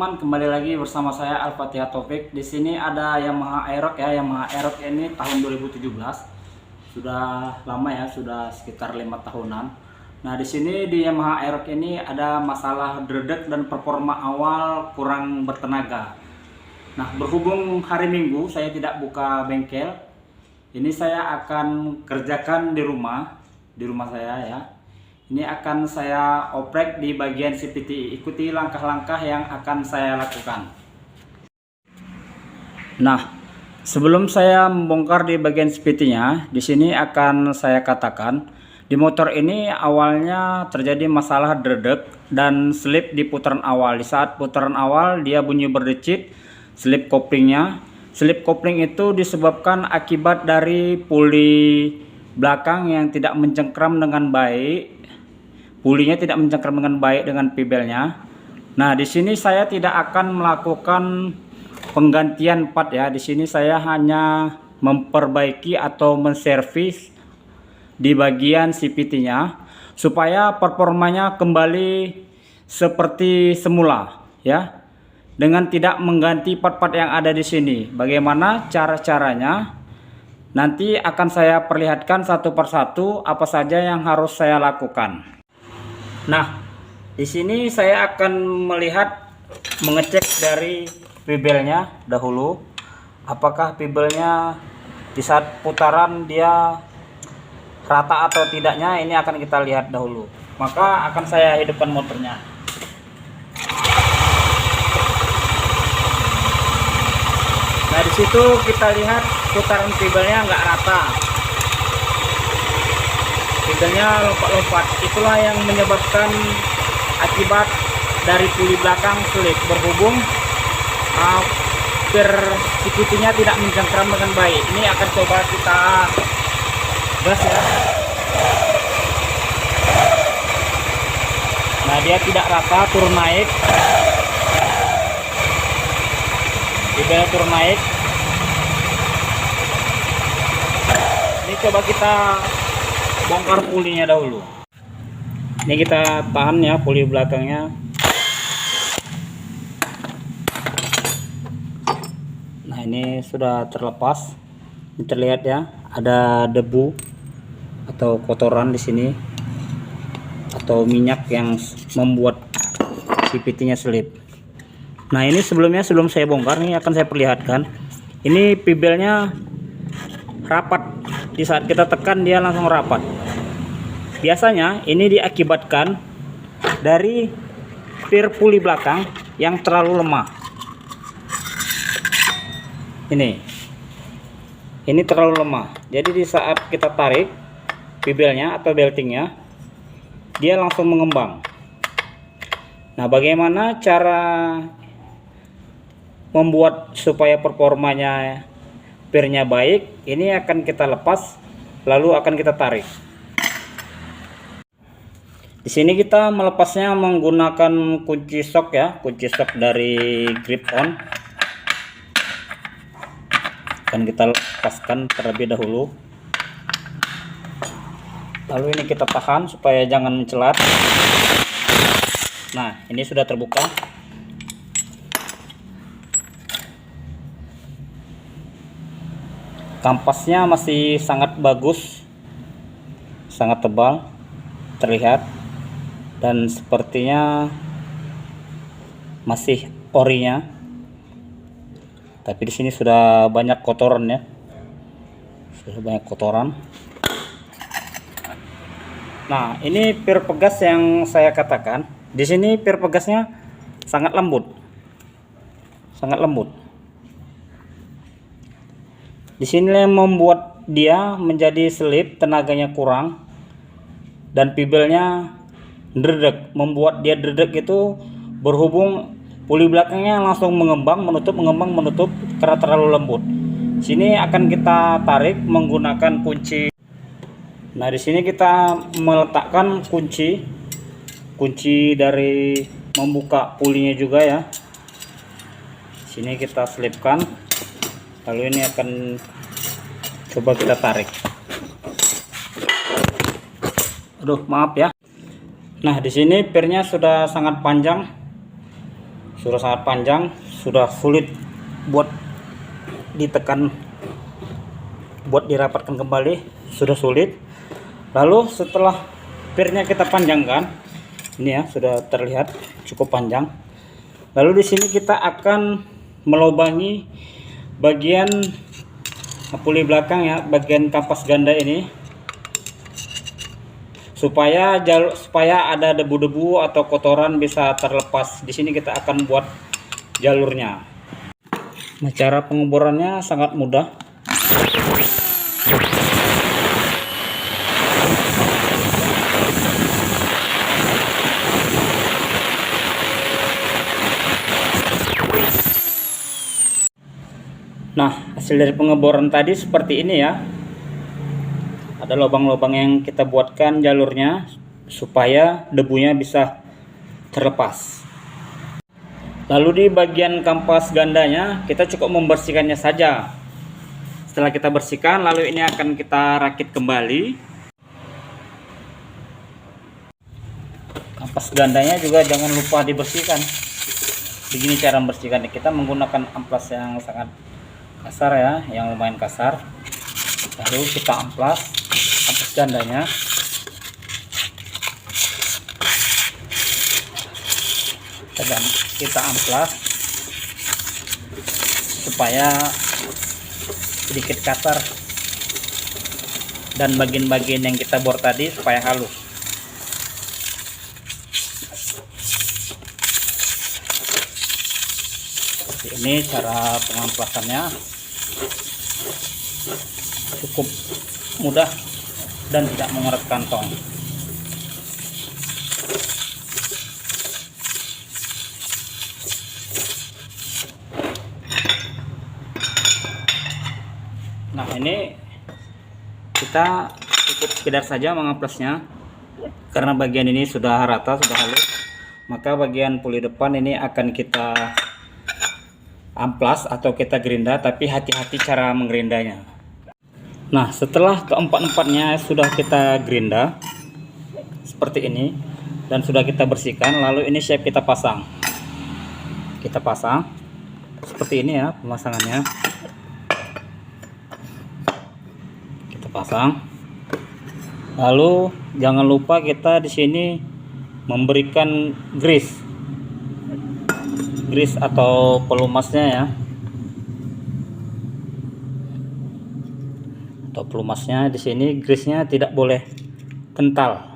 teman-teman, kembali lagi bersama saya Al-Fatihah Taufik. Di sini ada Yamaha Aerox ya. Yamaha Aerox ini tahun 2017. Sudah lama ya, sudah sekitar 5 tahunan. Nah, di sini di Yamaha Aerox ini ada masalah dredeg dan performa awal kurang bertenaga. Nah, berhubung hari Minggu saya tidak buka bengkel, ini saya akan kerjakan di rumah saya ya. Ini akan saya oprek di bagian CVT. Ikuti langkah-langkah yang akan saya lakukan. Nah, sebelum saya membongkar di bagian CVT-nya, di sini akan saya katakan, di motor ini awalnya terjadi masalah dredeg dan slip di putaran awal. Di saat putaran awal dia bunyi berdecit, slip koplingnya. Slip kopling itu disebabkan akibat dari puli belakang yang tidak mencengkram dengan baik. Pulinya tidak mencengkram dengan baik dengan pibelnya. Nah, di sini saya tidak akan melakukan penggantian part ya. Di sini saya hanya memperbaiki atau menservis di bagian CVT-nya supaya performanya kembali seperti semula ya. Dengan tidak mengganti part-part yang ada di sini. Bagaimana cara-caranya? Nanti akan saya perlihatkan satu persatu apa saja yang harus saya lakukan. Nah, di sini saya akan mengecek dari pibelnya dahulu. Apakah pibelnya di saat putaran dia rata atau tidaknya, ini akan kita lihat dahulu. Maka akan saya hidupkan motornya. Nah, di situ kita lihat putaran pibelnya nggak rata. Pibelnya lompat-lompat, itulah yang menyebabkan akibat dari puli belakang slip. Berhubung CVT-nya tidak mencengkram dengan baik. Ini akan coba kita gas ya. Nah, dia tidak rata, turun naik. Pibelnya turun naik. Ini coba kita bongkar pulinya dahulu. Ini kita tahan ya puli belakangnya. Nah, ini sudah terlepas. Ini terlihat ya, ada debu atau kotoran di sini atau minyak yang membuat CVT-nya selip. Nah, ini sebelum saya bongkar nih akan saya perlihatkan. Ini pibelnya rapat. Di saat kita tekan dia langsung rapat. Biasanya ini diakibatkan dari pir puli belakang yang terlalu lemah. Ini terlalu lemah. Jadi di saat kita tarik pibelnya atau beltingnya, dia langsung mengembang. Nah, bagaimana cara membuat supaya performanya pirnya baik? Ini akan kita lepas, lalu akan kita tarik. Di sini kita melepasnya menggunakan kunci sok ya, kunci sok dari grip on. Akan kita lepaskan terlebih dahulu. Lalu ini kita tahan supaya jangan mencelat. Nah, ini sudah terbuka. Kampasnya masih sangat bagus, sangat tebal terlihat, dan sepertinya masih orinya. Tapi di sini sudah banyak kotoran ya, sudah banyak kotoran. Nah, ini pir pegas yang saya katakan. Di sini pir pegasnya sangat lembut, sangat lembut. Di sini yang membuat dia menjadi selip, tenaganya kurang, dan pibelnya dredeg. Membuat dia dredeg itu berhubung puli belakangnya langsung mengembang menutup karena terlalu lembut. Sini akan kita tarik menggunakan kunci. Nah, di sini kita meletakkan kunci dari membuka pulinya juga ya. Sini kita selipkan. Lalu ini akan coba kita tarik. Aduh, maaf ya. Nah, di sini pirnya sudah sangat panjang. sudah sangat panjang, sudah sulit buat ditekan, buat dirapatkan kembali, sudah sulit. Lalu setelah pirnya kita panjangkan, ini ya sudah terlihat cukup panjang. Lalu di sini kita akan melubangi bagian puli belakang ya, bagian kampas ganda ini, supaya ada debu-debu atau kotoran bisa terlepas. Di sini kita akan buat jalurnya. Nah, cara pengeborannya sangat mudah. Nah, hasil dari pengeboran tadi seperti ini ya. Ada lubang-lubang yang kita buatkan jalurnya supaya debunya bisa terlepas. Lalu di bagian kampas gandanya kita cukup membersihkannya saja. Setelah kita bersihkan, lalu ini akan kita rakit kembali. Kampas gandanya juga jangan lupa dibersihkan. Begini cara membersihkannya, kita menggunakan amplas yang sangat kasar ya, yang lumayan kasar. Lalu kita amplas kampas gandanya. Kita amplas supaya sedikit kasar, dan bagian-bagian yang kita bor tadi supaya halus. Seperti ini cara pengamplasannya, cukup mudah dan tidak menguras kantong. Nah, ini kita cukup sekedar saja mengaplasnya, karena bagian ini sudah rata, sudah halus. Maka bagian puli depan ini akan kita amplas atau kita gerinda, tapi hati-hati cara menggerindanya. Nah, setelah keempat-empatnya sudah kita gerinda seperti ini dan sudah kita bersihkan, lalu ini siap kita pasang. Kita pasang seperti ini ya pemasangannya. Kita pasang. Lalu jangan lupa kita di sini memberikan grease atau pelumasnya ya, atau pelumasnya. Di sini grease-nya tidak boleh kental.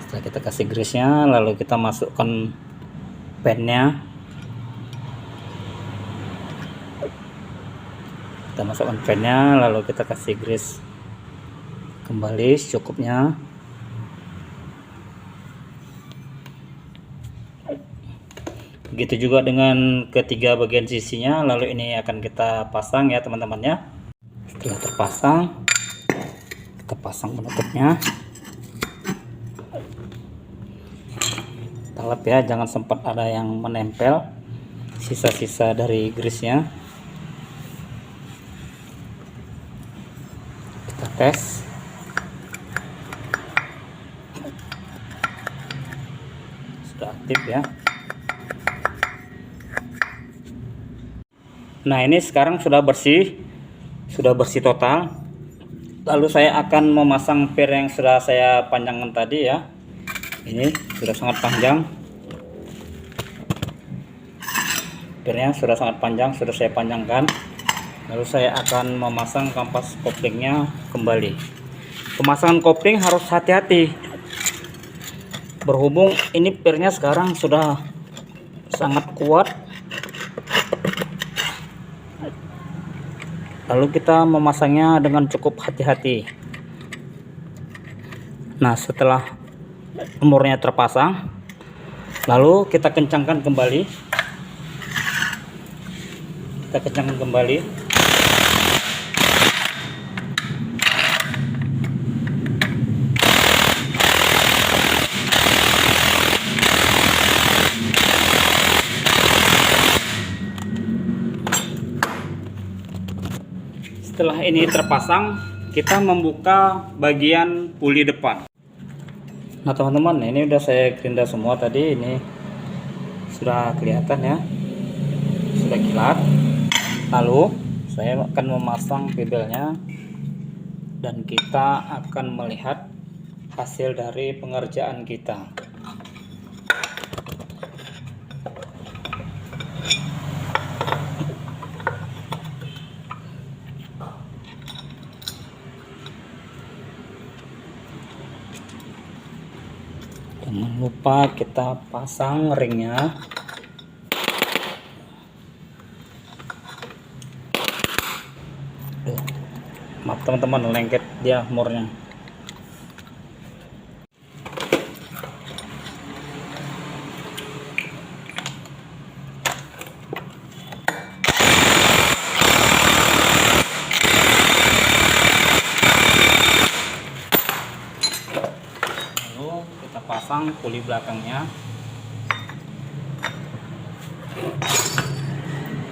Setelah kita kasih grease-nya, lalu kita masukkan pennya. Kita masukkan pennya, lalu kita kasih grease kembali secukupnya. Begitu juga dengan ketiga bagian sisinya. Lalu ini akan kita pasang ya teman-teman ya. Setelah terpasang, kita pasang penutupnya. Talap ya, jangan sempat ada yang menempel sisa-sisa dari grease-nya. Kita tes. Sudah aktif ya. Nah, ini sekarang sudah bersih total. Lalu saya akan memasang pir yang sudah saya panjangkan tadi ya. Ini sudah sangat panjang. Pirnya sudah sangat panjang, sudah saya panjangkan. Lalu saya akan memasang kampas koplingnya kembali. Pemasangan kopling harus hati-hati, berhubung ini pirnya sekarang sudah sangat kuat. Lalu kita memasangnya dengan cukup hati-hati. Nah, setelah umurnya terpasang, lalu kita kencangkan kembali. Kita kencangkan kembali. Setelah ini terpasang, kita membuka bagian puli depan. Nah teman-teman, ini udah saya gerinda semua tadi, ini sudah kelihatan ya, sudah kilat. Lalu saya akan memasang pibelnya dan kita akan melihat hasil dari pengerjaan kita. Jangan lupa kita pasang ringnya. Maaf teman-teman, lengket dia murnya. Lalu kita pasang puli belakangnya.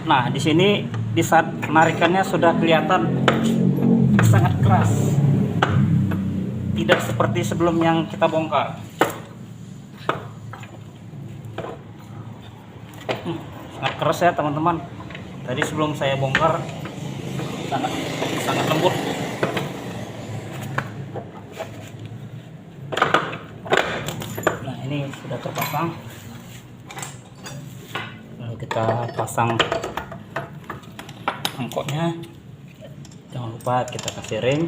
Nah, di sini di saat penarikannya sudah kelihatan sangat keras, tidak seperti sebelum yang kita bongkar. Sangat keras ya teman-teman. Tadi sebelum saya bongkar sangat lembut. Nah, ini sudah terpasang. Lalu kita pasang angkotnya. Jangan lupa kita kasih ring.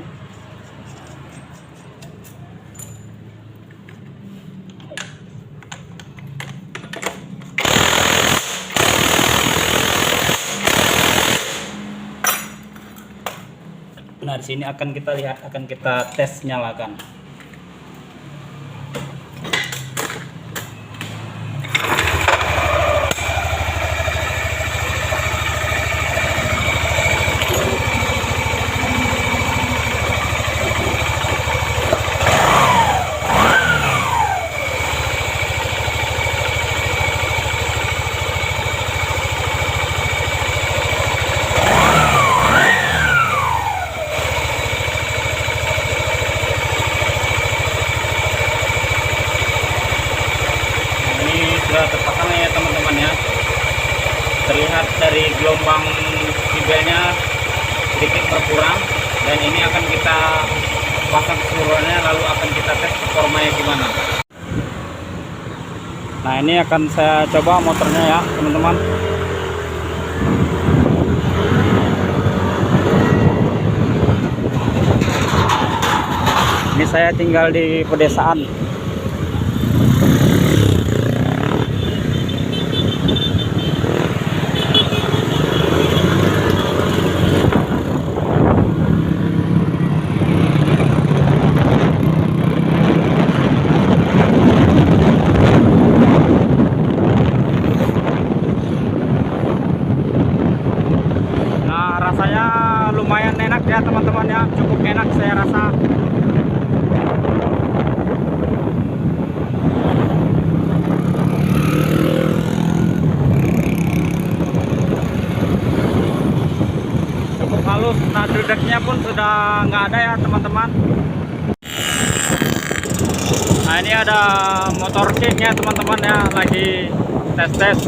Nah, di sini akan kita lihat, akan kita tes nyalakan. Sudah terpasang ya teman-teman ya. Terlihat dari gelombang pibelnya sedikit berkurang, dan ini akan kita pasang keseluruhannya, lalu akan kita tes performanya gimana. Nah, ini akan saya coba motornya ya teman-teman. Ini saya tinggal di pedesaan. Rasanya lumayan enak ya teman-teman ya, cukup enak saya rasa. Cukup halus. Nah, dedeknya pun sudah nggak ada ya teman-teman. Nah, ini ada motor king ya teman-teman ya, lagi tes-tes.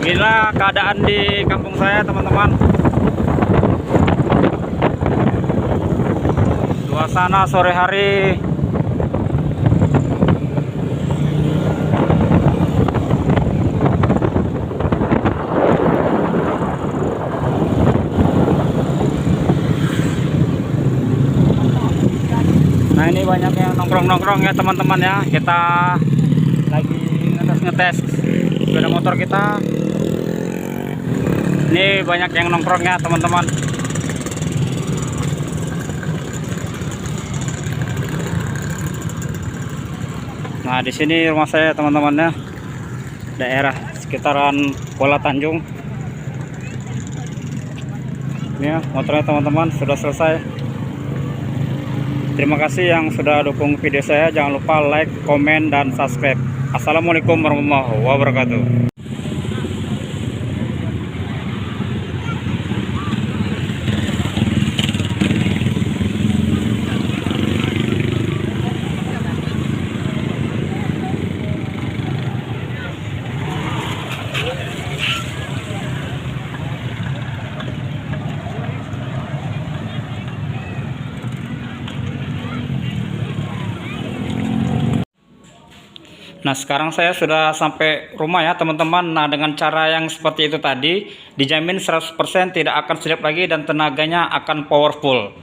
Inilah keadaan di kampung saya teman-teman. Suasana sore hari. Nah, ini banyak yang nongkrong-nongkrong ya teman-teman ya. Kita lagi ngetes sepeda motor kita. Ini banyak yang nongkrong ya teman-teman. Nah, di sini rumah saya teman-teman ya, daerah sekitaran Kuala Tanjung. Ini ya motornya teman-teman, sudah selesai. Terima kasih yang sudah dukung video saya. Jangan lupa like, komen, dan subscribe. Assalamualaikum warahmatullahi wabarakatuh. Nah, sekarang saya sudah sampai rumah ya teman-teman. Nah, dengan cara yang seperti itu tadi, dijamin 100% tidak akan slip lagi dan tenaganya akan powerful.